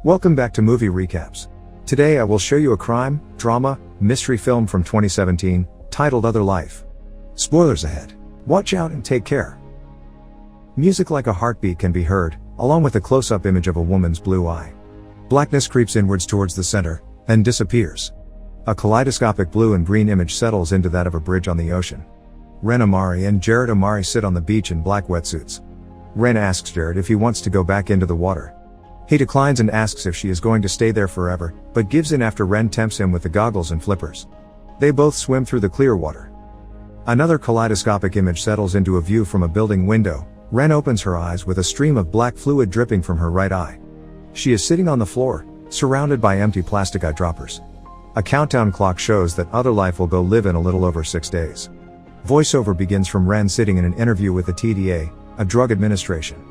Welcome back to Movie Recaps. Today I will show you a crime, drama, mystery film from 2017, titled Other Life. Spoilers ahead. Watch out and take care. Music like a heartbeat can be heard, along with a close-up image of a woman's blue eye. Blackness creeps inwards towards the center, and disappears. A kaleidoscopic blue and green image settles into that of a bridge on the ocean. Ren Amari and Jared Amari sit on the beach in black wetsuits. Ren asks Jared if he wants to go back into the water. He declines and asks if she is going to stay there forever, but gives in after Ren tempts him with the goggles and flippers. They both swim through the clear water. Another kaleidoscopic image settles into a view from a building window. Ren opens her eyes with a stream of black fluid dripping from her right eye. She is sitting on the floor, surrounded by empty plastic eyedroppers. A countdown clock shows that Other Life will go live in a little over 6 days. Voiceover begins from Ren sitting in an interview with the TDA, a drug administration.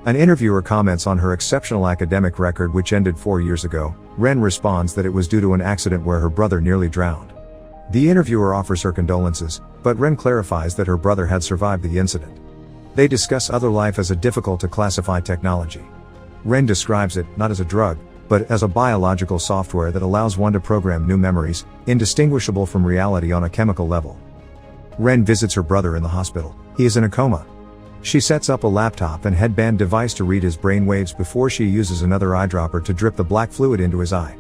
An interviewer comments on her exceptional academic record which ended 4 years ago. Ren responds that it was due to an accident where her brother nearly drowned. The interviewer offers her condolences, but Ren clarifies that her brother had survived the incident. They discuss Other Life as a difficult to classify technology. Ren describes it, not as a drug, but as a biological software that allows one to program new memories, indistinguishable from reality on a chemical level. Ren visits her brother in the hospital. He is in a coma. She sets up a laptop and headband device to read his brain waves before she uses another eyedropper to drip the black fluid into his eye.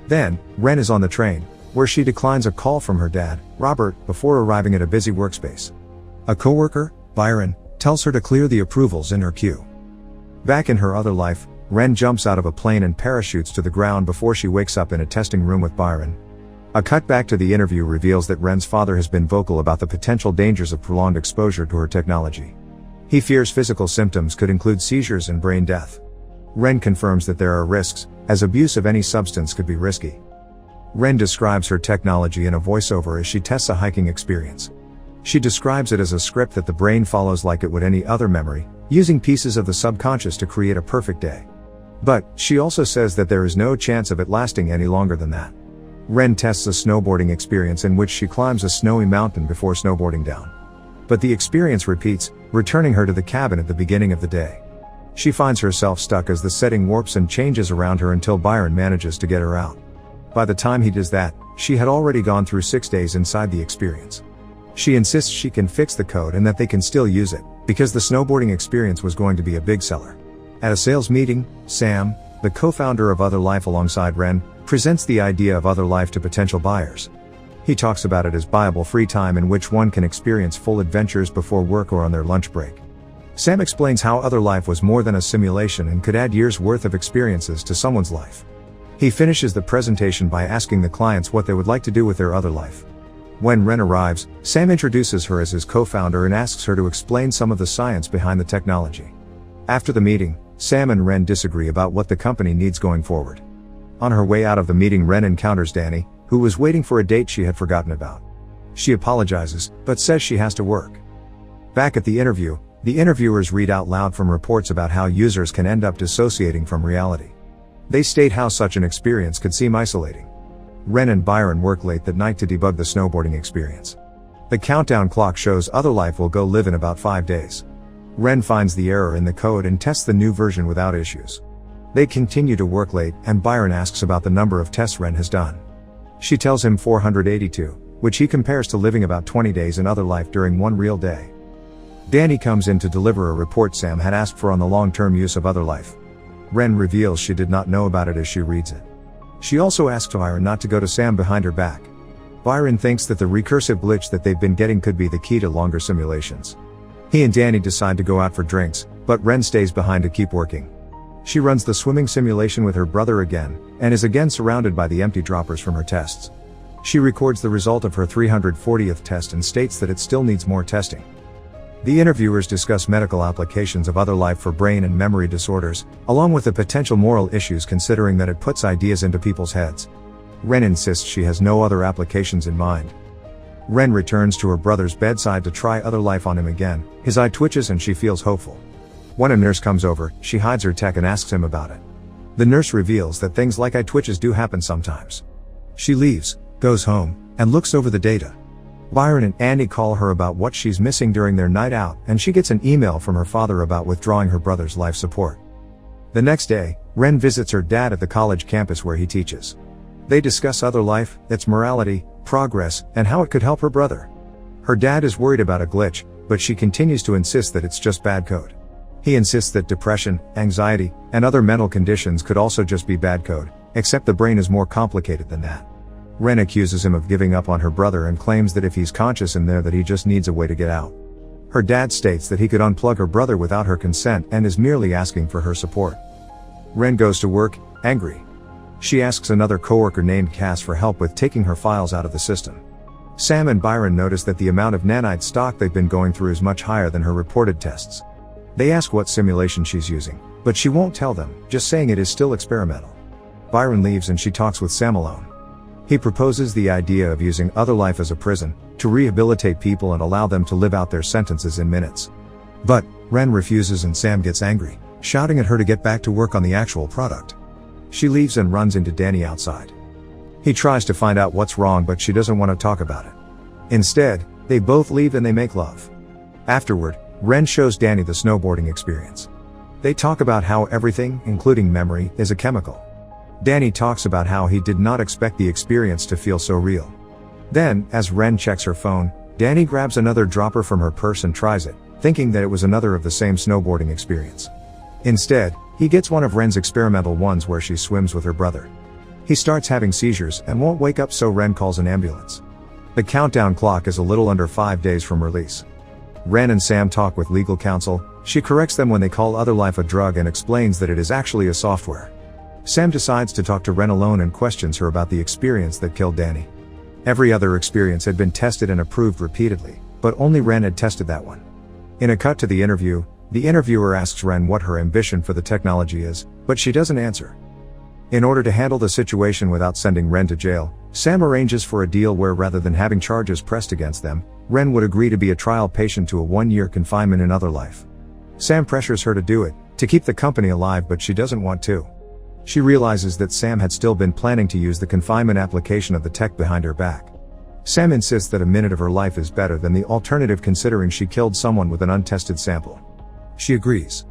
Then, Ren is on the train, where she declines a call from her dad, Robert, before arriving at a busy workspace. A coworker, Byron, tells her to clear the approvals in her queue. Back in her other life, Ren jumps out of a plane and parachutes to the ground before she wakes up in a testing room with Byron. A cut back to the interview reveals that Ren's father has been vocal about the potential dangers of prolonged exposure to her technology. He fears physical symptoms could include seizures and brain death. Ren confirms that there are risks, as abuse of any substance could be risky. Ren describes her technology in a voiceover as she tests a hiking experience. She describes it as a script that the brain follows like it would any other memory, using pieces of the subconscious to create a perfect day. But, she also says that there is no chance of it lasting any longer than that. Ren tests a snowboarding experience in which she climbs a snowy mountain before snowboarding down. But the experience repeats, returning her to the cabin at the beginning of the day. She finds herself stuck as the setting warps and changes around her until Byron manages to get her out. By the time he does that, she had already gone through 6 days inside the experience. She insists she can fix the code and that they can still use it, because the snowboarding experience was going to be a big seller. At a sales meeting, Sam, the co-founder of Other Life alongside Ren, presents the idea of Other Life to potential buyers. He talks about it as buyable free time in which one can experience full adventures before work or on their lunch break. Sam explains how Other Life was more than a simulation and could add years' worth of experiences to someone's life. He finishes the presentation by asking the clients what they would like to do with their other life. When Ren arrives, Sam introduces her as his co-founder and asks her to explain some of the science behind the technology. After the meeting, Sam and Ren disagree about what the company needs going forward. On her way out of the meeting, Ren encounters Danny, who was waiting for a date she had forgotten about. She apologizes, but says she has to work. Back at the interview, the interviewers read out loud from reports about how users can end up dissociating from reality. They state how such an experience could seem isolating. Ren and Byron work late that night to debug the snowboarding experience. The countdown clock shows Other Life will go live in about 5 days. Ren finds the error in the code and tests the new version without issues. They continue to work late, and Byron asks about the number of tests Ren has done. She tells him 482, which he compares to living about 20 days in Other Life during one real day. Danny comes in to deliver a report Sam had asked for on the long-term use of Other Life. Ren reveals she did not know about it as she reads it. She also asks Byron not to go to Sam behind her back. Byron thinks that the recursive glitch that they've been getting could be the key to longer simulations. He and Danny decide to go out for drinks, but Ren stays behind to keep working. She runs the swimming simulation with her brother again, and is again surrounded by the empty droppers from her tests. She records the result of her 340th test and states that it still needs more testing. The interviewers discuss medical applications of Other Life for brain and memory disorders, along with the potential moral issues considering that it puts ideas into people's heads. Ren insists she has no other applications in mind. Ren returns to her brother's bedside to try Other Life on him again. His eye twitches and she feels hopeful. When a nurse comes over, she hides her tech and asks him about it. The nurse reveals that things like eye twitches do happen sometimes. She leaves, goes home, and looks over the data. Byron and Andy call her about what she's missing during their night out, and she gets an email from her father about withdrawing her brother's life support. The next day, Ren visits her dad at the college campus where he teaches. They discuss other life, its morality, progress, and how it could help her brother. Her dad is worried about a glitch, but she continues to insist that it's just bad code. He insists that depression, anxiety, and other mental conditions could also just be bad code, except the brain is more complicated than that. Ren accuses him of giving up on her brother and claims that if he's conscious in there that he just needs a way to get out. Her dad states that he could unplug her brother without her consent and is merely asking for her support. Ren goes to work, angry. She asks another coworker named Cass for help with taking her files out of the system. Sam and Byron notice that the amount of nanite stock they've been going through is much higher than her reported tests. They ask what simulation she's using, but she won't tell them, just saying it is still experimental. Byron leaves and she talks with Sam alone. He proposes the idea of using otherlife as a prison, to rehabilitate people and allow them to live out their sentences in minutes. But Ren refuses and Sam gets angry, shouting at her to get back to work on the actual product. She leaves and runs into Danny outside. He tries to find out what's wrong but she doesn't want to talk about it. Instead, they both leave and they make love. Afterward, Ren shows Danny the snowboarding experience. They talk about how everything, including memory, is a chemical. Danny talks about how he did not expect the experience to feel so real. Then, as Ren checks her phone, Danny grabs another dropper from her purse and tries it, thinking that it was another of the same snowboarding experience. Instead, he gets one of Ren's experimental ones where she swims with her brother. He starts having seizures and won't wake up, so Ren calls an ambulance. The countdown clock is a little under 5 days from release. Ren and Sam talk with legal counsel. She corrects them when they call otherlife a drug and explains that it is actually a software. Sam decides to talk to Ren alone and questions her about the experience that killed Danny. Every other experience had been tested and approved repeatedly, but only Ren had tested that one. In a cut to the interviewer asks Ren what her ambition for the technology is, but she doesn't answer. In order to handle the situation without sending Ren to jail, Sam arranges for a deal where rather than having charges pressed against them, Ren would agree to be a trial patient to a 1-year confinement in otherlife. Sam pressures her to do it, to keep the company alive, but she doesn't want to. She realizes that Sam had still been planning to use the confinement application of the tech behind her back. Sam insists that a minute of her life is better than the alternative, considering she killed someone with an untested sample. She agrees.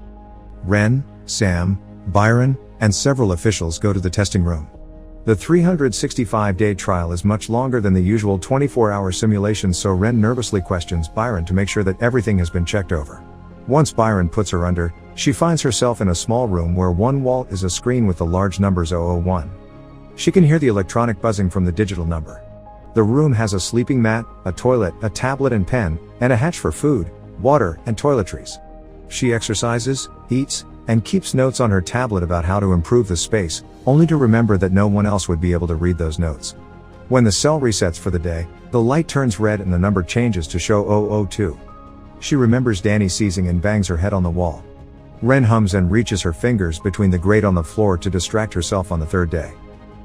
Ren, Sam, Byron, and several officials go to the testing room. The 365-day trial is much longer than the usual 24-hour simulation, so Ren nervously questions Byron to make sure that everything has been checked over. Once Byron puts her under, she finds herself in a small room where one wall is a screen with the large numbers 001. She can hear the electronic buzzing from the digital number. The room has a sleeping mat, a toilet, a tablet and pen, and a hatch for food, water, and toiletries. She exercises, eats, and keeps notes on her tablet about how to improve the space, only to remember that no one else would be able to read those notes. When the cell resets for the day, the light turns red and the number changes to show 002. She remembers Danny seizing and bangs her head on the wall. Ren hums and reaches her fingers between the grate on the floor to distract herself on the 3rd day.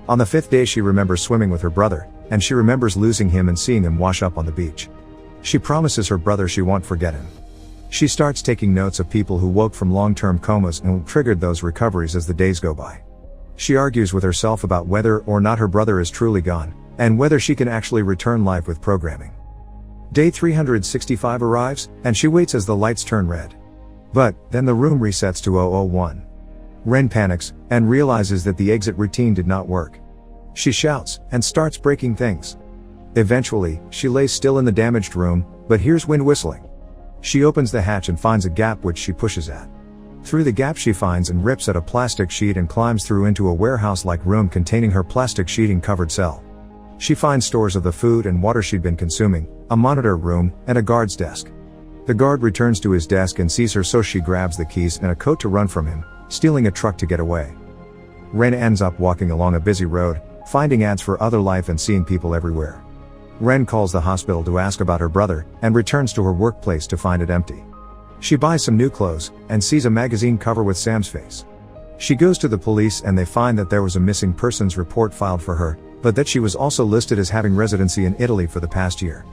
On the 5th day she remembers swimming with her brother, and she remembers losing him and seeing him wash up on the beach. She promises her brother she won't forget him. She starts taking notes of people who woke from long-term comas and triggered those recoveries as the days go by. She argues with herself about whether or not her brother is truly gone, and whether she can actually return life with programming. Day 365 arrives, and she waits as the lights turn red. But then the room resets to 001. Ren panics, and realizes that the exit routine did not work. She shouts, and starts breaking things. Eventually, she lays still in the damaged room, but hears wind whistling. She opens the hatch and finds a gap which she pushes at. Through the gap she finds and rips at a plastic sheet and climbs through into a warehouse-like room containing her plastic sheeting-covered cell. She finds stores of the food and water she'd been consuming, a monitor room, and a guard's desk. The guard returns to his desk and sees her, so she grabs the keys and a coat to run from him, stealing a truck to get away. Ren ends up walking along a busy road, finding ads for otherlife and seeing people everywhere. Ren calls the hospital to ask about her brother, and returns to her workplace to find it empty. She buys some new clothes, and sees a magazine cover with Sam's face. She goes to the police and they find that there was a missing persons report filed for her, but that she was also listed as having residency in Italy for the past year.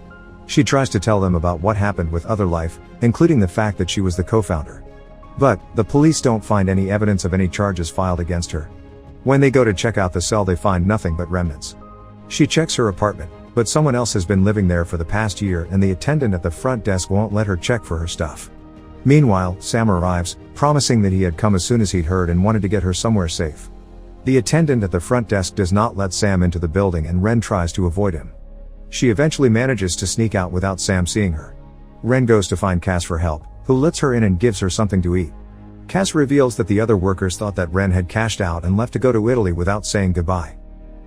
She tries to tell them about what happened with otherlife, including the fact that she was the co-founder. But the police don't find any evidence of any charges filed against her. When they go to check out the cell they find nothing but remnants. She checks her apartment, but someone else has been living there for the past year and the attendant at the front desk won't let her check for her stuff. Meanwhile, Sam arrives, promising that he had come as soon as he'd heard and wanted to get her somewhere safe. The attendant at the front desk does not let Sam into the building and Ren tries to avoid him. She eventually manages to sneak out without Sam seeing her. Ren goes to find Cass for help, who lets her in and gives her something to eat. Cass reveals that the other workers thought that Ren had cashed out and left to go to Italy without saying goodbye.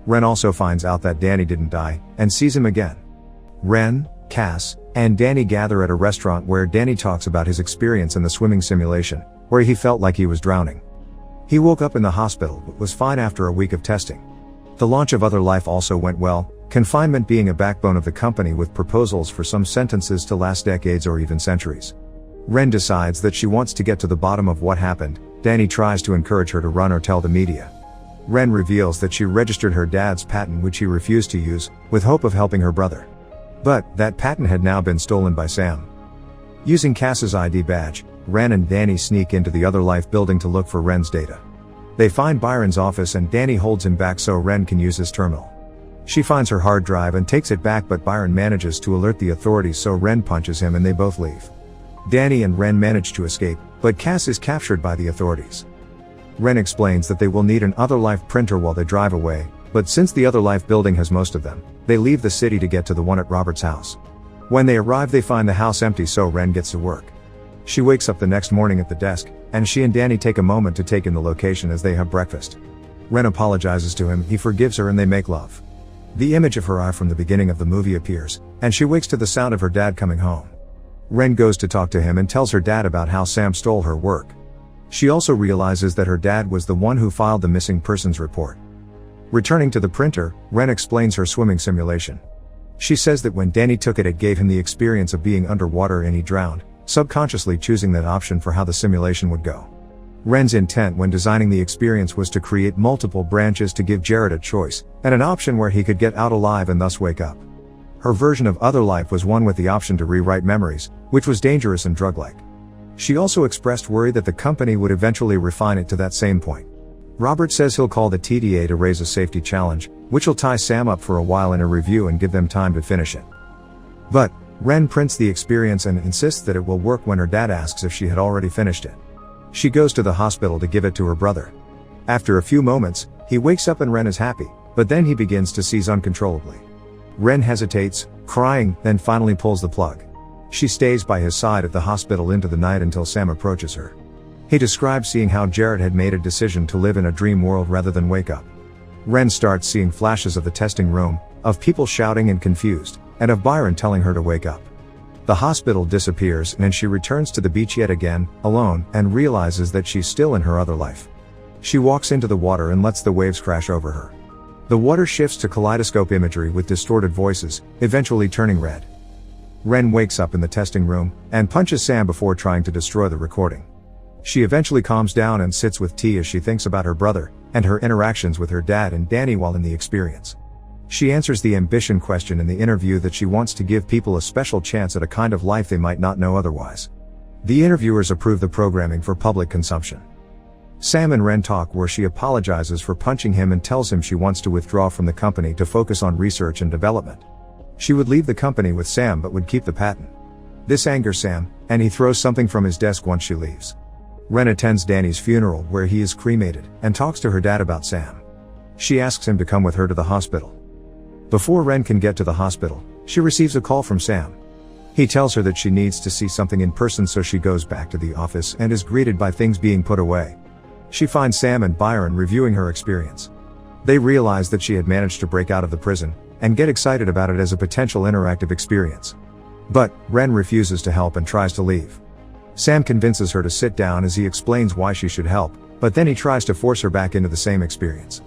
Ren also finds out that Danny didn't die, and sees him again. Ren, Cass, and Danny gather at a restaurant where Danny talks about his experience in the swimming simulation, where he felt like he was drowning. He woke up in the hospital but was fine after a week of testing. The launch of Otherlife also went well, confinement being a backbone of the company with proposals for some sentences to last decades or even centuries. Ren decides that she wants to get to the bottom of what happened. Danny tries to encourage her to run or tell the media. Ren reveals that she registered her dad's patent which he refused to use, with hope of helping her brother. But, that patent had now been stolen by Sam. Using Cass's ID badge, Ren and Danny sneak into the Otherlife building to look for Ren's data. They find Byron's office and Danny holds him back so Ren can use his terminal. She finds her hard drive and takes it back but Byron manages to alert the authorities so Ren punches him and they both leave. Danny and Ren manage to escape, but Cass is captured by the authorities. Ren explains that they will need an Otherlife printer while they drive away, but since the Otherlife building has most of them, they leave the city to get to the one at Robert's house. When they arrive they find the house empty so Ren gets to work. She wakes up the next morning at the desk, and she and Danny take a moment to take in the location as they have breakfast. Ren apologizes to him, he forgives her and they make love. The image of her eye from the beginning of the movie appears, and she wakes to the sound of her dad coming home. Ren goes to talk to him and tells her dad about how Sam stole her work. She also realizes that her dad was the one who filed the missing persons report. Returning to the printer, Ren explains her swimming simulation. She says that when Danny took it, it gave him the experience of being underwater and he drowned, subconsciously choosing that option for how the simulation would go. Ren's intent when designing the experience was to create multiple branches to give Jared a choice, and an option where he could get out alive and thus wake up. Her version of Otherlife was one with the option to rewrite memories, which was dangerous and drug-like. She also expressed worry that the company would eventually refine it to that same point. Robert says he'll call the TDA to raise a safety challenge, which will tie Sam up for a while in a review and give them time to finish it. But, Ren prints the experience and insists that it will work when her dad asks if she had already finished it. She goes to the hospital to give it to her brother. After a few moments, he wakes up and Ren is happy, but then he begins to seize uncontrollably. Ren hesitates, crying, then finally pulls the plug. She stays by his side at the hospital into the night until Sam approaches her. He describes seeing how Jared had made a decision to live in a dream world rather than wake up. Ren starts seeing flashes of the testing room, of people shouting and confused, and of Byron telling her to wake up. The hospital disappears and she returns to the beach yet again, alone, and realizes that she's still in her other life. She walks into the water and lets the waves crash over her. The water shifts to kaleidoscope imagery with distorted voices, eventually turning red. Ren wakes up in the testing room, and punches Sam before trying to destroy the recording. She eventually calms down and sits with T as she thinks about her brother, and her interactions with her dad and Danny while in the experience. She answers the ambition question in the interview that she wants to give people a special chance at a kind of life they might not know otherwise. The interviewers approve the programming for public consumption. Sam and Ren talk where she apologizes for punching him and tells him she wants to withdraw from the company to focus on research and development. She would leave the company with Sam but would keep the patent. This angers Sam, and he throws something from his desk once she leaves. Ren attends Danny's funeral where he is cremated, and talks to her dad about Sam. She asks him to come with her to the hospital. Before Ren can get to the hospital, she receives a call from Sam. He tells her that she needs to see something in person, so she goes back to the office and is greeted by things being put away. She finds Sam and Byron reviewing her experience. They realize that she had managed to break out of the prison, and get excited about it as a potential interactive experience. But, Ren refuses to help and tries to leave. Sam convinces her to sit down as he explains why she should help, but then he tries to force her back into the same experience.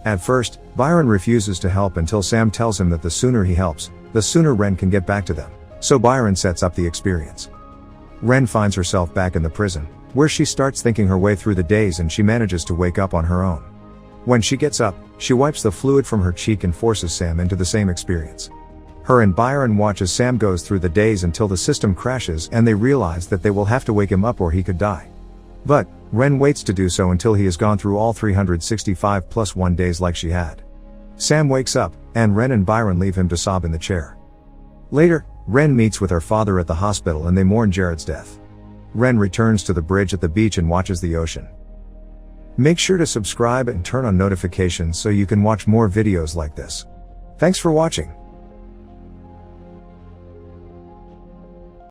At first, Byron refuses to help until Sam tells him that the sooner he helps, the sooner Ren can get back to them, so Byron sets up the experience. Ren finds herself back in the prison, where she starts thinking her way through the days and she manages to wake up on her own. When she gets up, she wipes the fluid from her cheek and forces Sam into the same experience. Her and Byron watch as Sam goes through the days until the system crashes and they realize that they will have to wake him up or he could die. But, Ren waits to do so until he has gone through all 365 plus 1 days like she had. Sam wakes up, and Ren and Byron leave him to sob in the chair. Later, Ren meets with her father at the hospital and they mourn Jared's death. Ren returns to the bridge at the beach and watches the ocean. Make sure to subscribe and turn on notifications so you can watch more videos like this. Thanks for watching.